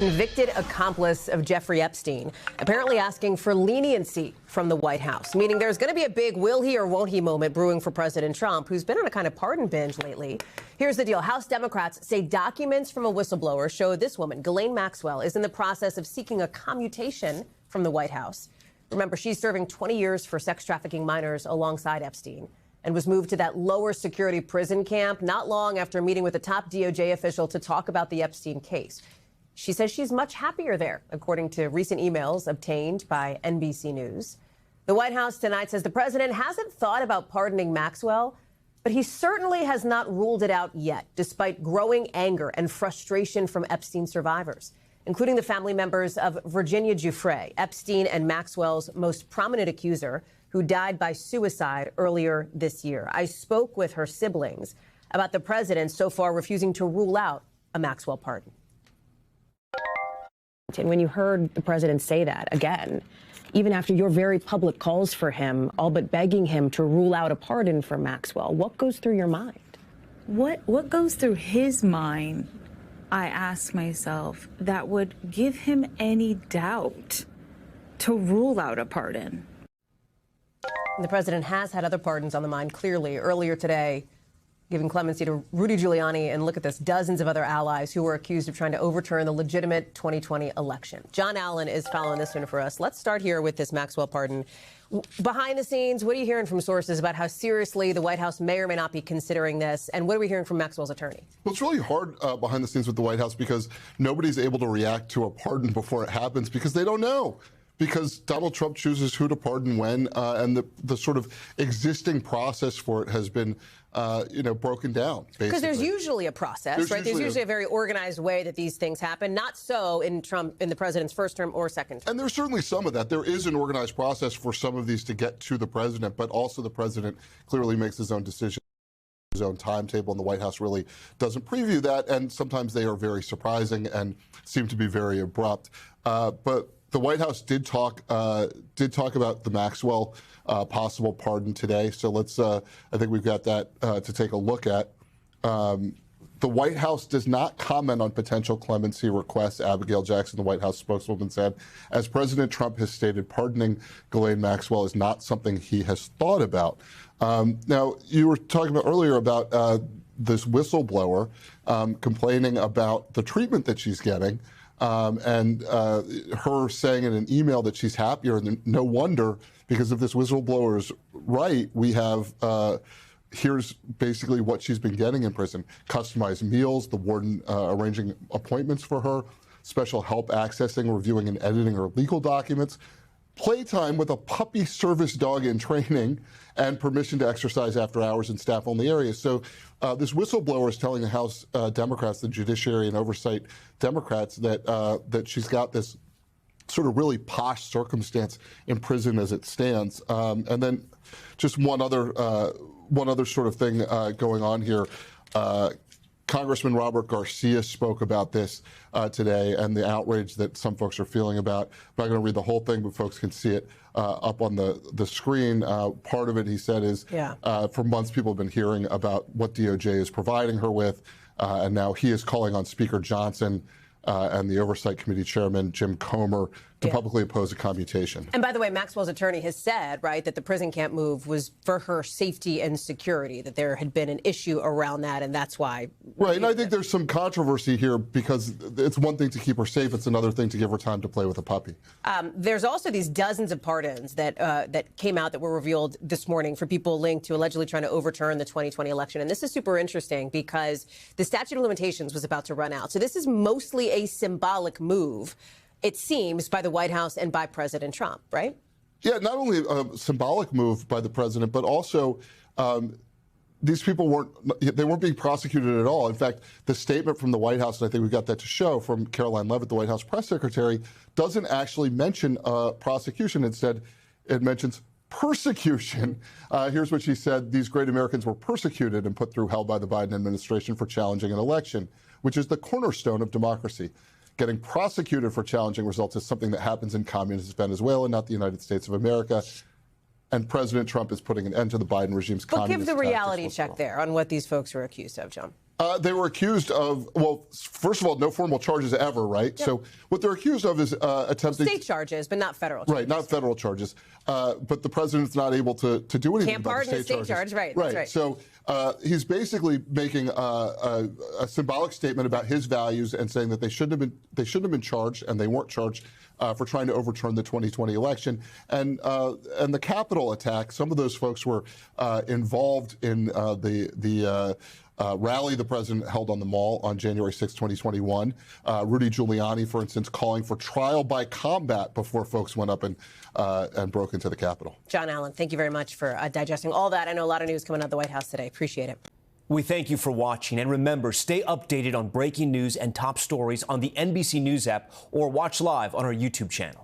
Convicted accomplice of Jeffrey Epstein, apparently asking for leniency from the White House, meaning there's going to be a big will he or won't he moment brewing for President Trump, who's been on a kind of pardon binge lately. Here's the deal. House Democrats say documents from a whistleblower show this woman, Ghislaine Maxwell, is in the process of seeking a commutation from the White House. Remember, she's serving 20 years for sex trafficking minors alongside Epstein and was moved to that lower security prison camp not long after meeting with a top DOJ official to talk about the Epstein case. She says she's much happier there, according to recent emails obtained by NBC News. The White House tonight says the president hasn't thought about pardoning Maxwell, but he certainly has not ruled it out yet, despite growing anger and frustration from Epstein survivors, including the family members of Virginia Giuffre, Epstein and Maxwell's most prominent accuser, who died by suicide earlier this year. I spoke with her siblings about the president so far refusing to rule out a Maxwell pardon. And when you heard the president say that again, even after your very public calls for him, all but begging him to rule out a pardon for Maxwell, what goes through your mind? What goes through his mind, I ask myself, that would give him any doubt to rule out a pardon? The president has had other pardons on the mind, clearly. Earlier today, giving clemency to Rudy Giuliani, and look at this, dozens of other allies who were accused of trying to overturn the legitimate 2020 election. John Allen is following this one for us. Let's start here with this Maxwell pardon. Behind the scenes, what are you hearing from sources about how seriously the White House may or may not be considering this? And what are we hearing from Maxwell's attorney? Well, it's really hard behind the scenes with the White House because nobody's able to react to a pardon before it happens because they don't know. Because Donald Trump chooses who to pardon when, and the sort of existing process for it has been, broken down. Because there's usually a process, right? There's usually a very organized way that these things happen. Not so in the president's first term or second term. And there's certainly some of that. There is an organized process for some of these to get to the president, but also the president clearly makes his own decision, his own timetable, and the White House really doesn't preview that. And sometimes they are very surprising and seem to be very abrupt. But the White House did talk about the Maxwell possible pardon today. So let's, I think we've got that to take a look at. The White House does not comment on potential clemency requests, Abigail Jackson, the White House spokeswoman, said. As President Trump has stated, pardoning Ghislaine Maxwell is not something he has thought about. Now, you were talking about earlier about this whistleblower complaining about the treatment that she's getting. And her saying in an email that she's happier, and no wonder, because if this whistleblower is right, we have, here's basically what she's been getting in prison: customized meals, the warden arranging appointments for her, special help accessing, reviewing, and editing her legal documents, playtime with a puppy service dog in training, and permission to exercise after hours in staff-only areas. So this whistleblower is telling the House Democrats, the Judiciary and Oversight Democrats, that she's got this sort of really posh circumstance in prison as it stands. And then just one other sort of thing going on here. Congressman Robert Garcia spoke about this today and the outrage that some folks are feeling about. I'm not going to read the whole thing, but folks can see it up on the screen. Part of it, he said, is for months people have been hearing about what DOJ is providing her with, and now he is calling on Speaker Johnson and the Oversight Committee Chairman Jim Comer to publicly oppose a commutation. And by the way, Maxwell's attorney has said, right, that the prison camp move was for her safety and security, that there had been an issue around that, and that's why. Right, and I think there's some controversy here because it's one thing to keep her safe, it's another thing to give her time to play with a puppy. There's also these dozens of pardons that came out that were revealed this morning for people linked to allegedly trying to overturn the 2020 election. And this is super interesting because the statute of limitations was about to run out. So this is mostly a symbolic move, it seems, by the White House and by President Trump, right? Yeah, not only a symbolic move by the president, but also these people weren't being prosecuted at all. In fact, the statement from the White House, and I think we got that to show, from Caroline Leavitt, the White House press secretary, doesn't actually mention prosecution. Instead, it mentions persecution. Here's what she said: "These great Americans were persecuted and put through hell by the Biden administration for challenging an election, which is the cornerstone of democracy. Getting prosecuted for challenging results is something that happens in communist Venezuela, not the United States of America. And President Trump is putting an end to the Biden regime's communist tactics." Give the reality check there on what these folks were accused of, John. They were accused of, well, first of all, no formal charges ever, right? Yep. So what they're accused of is attempting... State charges, but not federal charges. Right, not federal charges. But the president's not able to do anything about the state charges. Right, right. That's right. So he's basically making a symbolic statement about his values and saying that they shouldn't have been charged, and they weren't charged for trying to overturn the 2020 election. And the Capitol attack, some of those folks were involved in the rally the president held on the Mall on January 6, 2021. Rudy Giuliani, for instance, calling for trial by combat before folks went up and broke into the Capitol. John Allen, thank you very much for digesting all that. I know a lot of news coming out of the White House today. Appreciate it. We thank you for watching. And remember, stay updated on breaking news and top stories on the NBC News app or watch live on our YouTube channel.